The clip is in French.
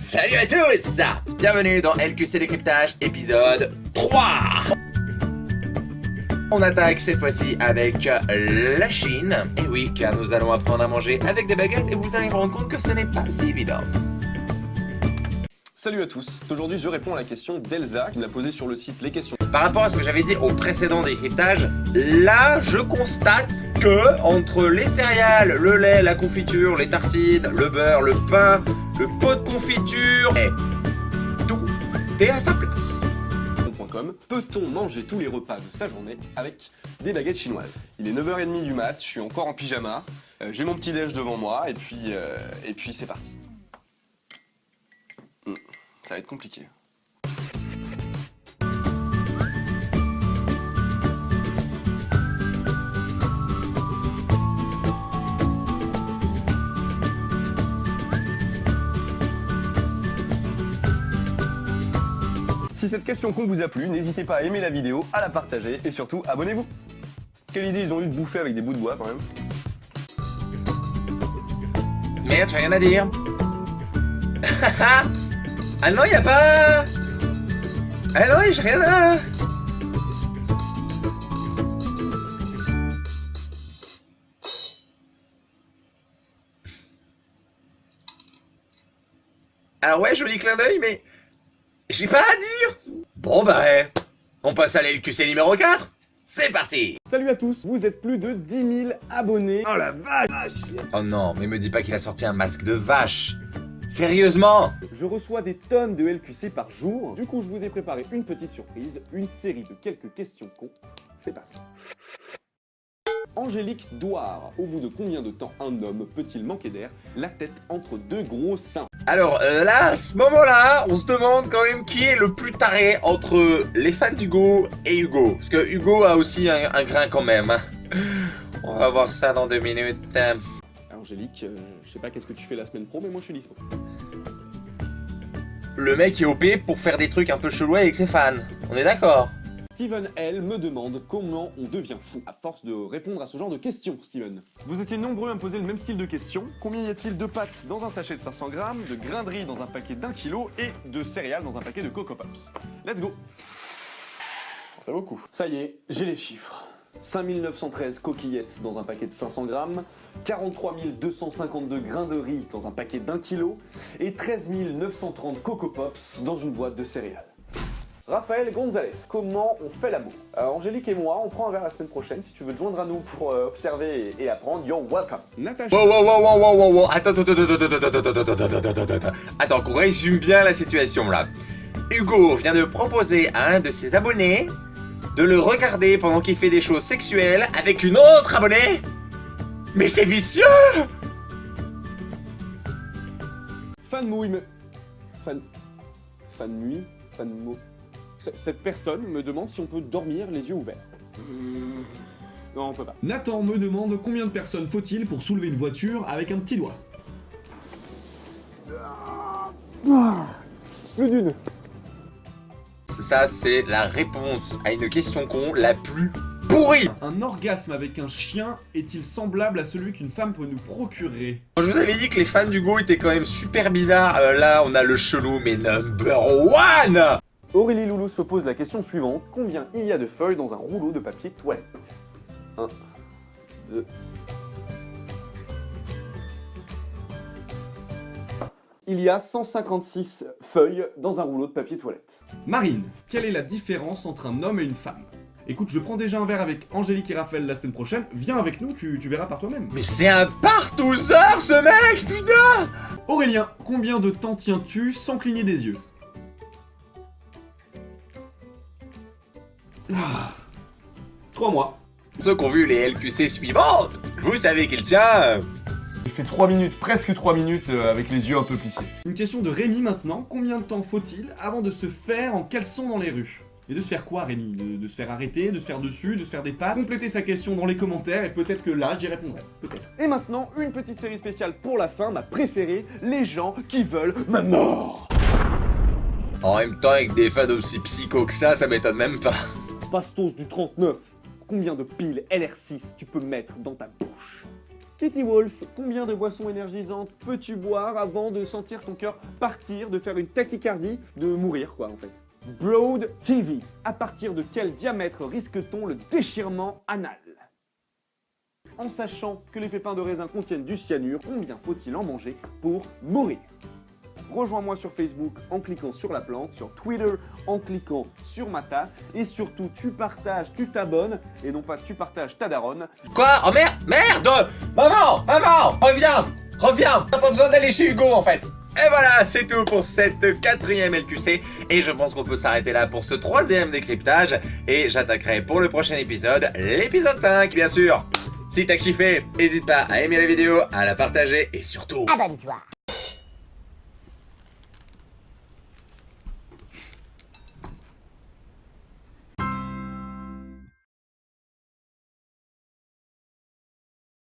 Salut à tous! Bienvenue dans LQC Décryptage, épisode 3! On attaque cette fois-ci avec la Chine. Et oui, car nous allons apprendre à manger avec des baguettes et vous allez vous rendre compte que ce n'est pas si évident. Salut à tous, aujourd'hui je réponds à la question d'Elsa qui me l'a posée sur le site Les Questions. Par rapport à ce que j'avais dit au précédent décryptage, là je constate que entre les céréales, le lait, la confiture, les tartines, le beurre, le pain, le pot de confiture, et tout est à sa place. Peut-on manger tous les repas de sa journée avec des baguettes chinoises? Il est 9h30 du mat, je suis encore en pyjama, j'ai mon petit déj devant moi et puis c'est parti. Ça va être compliqué. Si cette question con vous a plu, n'hésitez pas à aimer la vidéo, à la partager et surtout abonnez-vous. Quelle idée ils ont eu de bouffer avec des bouts de bois quand même. Merde, j'ai rien à dire. Ah non, y a pas... Ah non, j'ai rien à... Alors ouais, joli clin d'œil, mais... j'ai pas à dire. Bon bah, on passe à l'LQC numéro 4. C'est parti. Salut à tous, vous êtes plus de 10 000 abonnés. Oh la vache! Oh non, mais me dis pas qu'il a sorti un masque de vache. Sérieusement? Je reçois des tonnes de LQC par jour. Du coup, je vous ai préparé une petite surprise, une série de quelques questions cons. C'est parti. Angélique Douard. Au bout de combien de temps un homme peut-il manquer d'air, la tête entre deux gros seins? Alors là, à ce moment-là, on se demande quand même qui est le plus taré entre les fans d'Hugo et Hugo. Parce que Hugo a aussi un grain quand même. On va voir ça dans 2 minutes. Angélique, je sais pas qu'est-ce que tu fais la semaine pro, mais moi je suis dispo. Le mec est OP pour faire des trucs un peu chelous avec ses fans. On est d'accord? Steven L me demande comment on devient fou à force de répondre à ce genre de questions, Steven. Vous étiez nombreux à me poser le même style de questions. Combien y a-t-il de pâtes dans un sachet de 500 grammes, de grains de riz dans un paquet d'1 kg et de céréales dans un paquet de Coco Pops? Let's go! Ça fait beaucoup. Ça y est, j'ai les chiffres. 5913 coquillettes dans un paquet de 500 grammes, 43 252 grains de riz dans un paquet d'1 kg et 13 930 Coco Pops dans une boîte de céréales. Raphaël Gonzalez, comment on fait l'amour? Angélique et moi, on prend un verre la semaine prochaine. Si tu veux te joindre à nous pour observer et apprendre, you're welcome. Natacha. Wow. Attends. Attends, qu'on résume bien la situation là. Hugo vient de proposer à un de ses abonnés de le regarder pendant qu'il fait des choses sexuelles avec une autre abonnée. Mais c'est vicieux! Cette personne me demande si on peut dormir les yeux ouverts. Non, on peut pas. Nathan me demande combien de personnes faut-il pour soulever une voiture avec un petit doigt. Plus d'une. Ça, c'est la réponse à une question con la plus pourrie. Un orgasme avec un chien est-il semblable à celui qu'une femme peut nous procurer? Je vous avais dit que les fans d'Hugo étaient quand même super bizarres. Là, on a le chelou, mais number one. Aurélie Loulou se pose la question suivante. Combien il y a de feuilles dans un rouleau de papier toilette? 1, 2... Il y a 156 feuilles dans un rouleau de papier toilette. Marine, quelle est la différence entre un homme et une femme? Écoute, je prends déjà un verre avec Angélique et Raphaël la semaine prochaine. Viens avec nous, tu verras par toi-même. Mais c'est un partouzeur, ce mec, putain! Aurélien, combien de temps tiens-tu sans cligner des yeux? 3 mois. Ceux qui ont vu les LQC suivantes, vous savez qu'il tient... Il fait 3 minutes, presque 3 minutes avec les yeux un peu plissés. Une question de Rémi maintenant. Combien de temps faut-il avant de se faire en caleçon dans les rues? Et de se faire quoi, Rémi? De se faire arrêter, de se faire dessus, de se faire des pattes? Complétez sa question dans les commentaires et peut-être que là, j'y répondrai. Peut-être. Et maintenant, une petite série spéciale pour la fin, ma préférée, les gens qui veulent ma mort. En même temps, avec des fans aussi psychos que ça m'étonne même pas. Bastos du 39, combien de piles LR6 tu peux mettre dans ta bouche? Kitty Wolf, combien de boissons énergisantes peux-tu boire avant de sentir ton cœur partir, de faire une tachycardie, de mourir quoi en fait? Broad TV, à partir de quel diamètre risque-t-on le déchirement anal? En sachant que les pépins de raisin contiennent du cyanure, combien faut-il en manger pour mourir? Rejoins-moi sur Facebook en cliquant sur la plante, sur Twitter en cliquant sur ma tasse, et surtout tu partages, tu t'abonnes, et non pas tu partages ta daronne. Quoi? Oh merde! Merde! Maman! Reviens! T'as pas besoin d'aller chez Hugo en fait! Et voilà, c'est tout pour cette 4e LQC, et je pense qu'on peut s'arrêter là pour ce 3e décryptage, et j'attaquerai pour le prochain épisode, l'épisode 5 bien sûr. Si t'as kiffé, n'hésite pas à aimer la vidéo, à la partager, et surtout... Abonne-toi.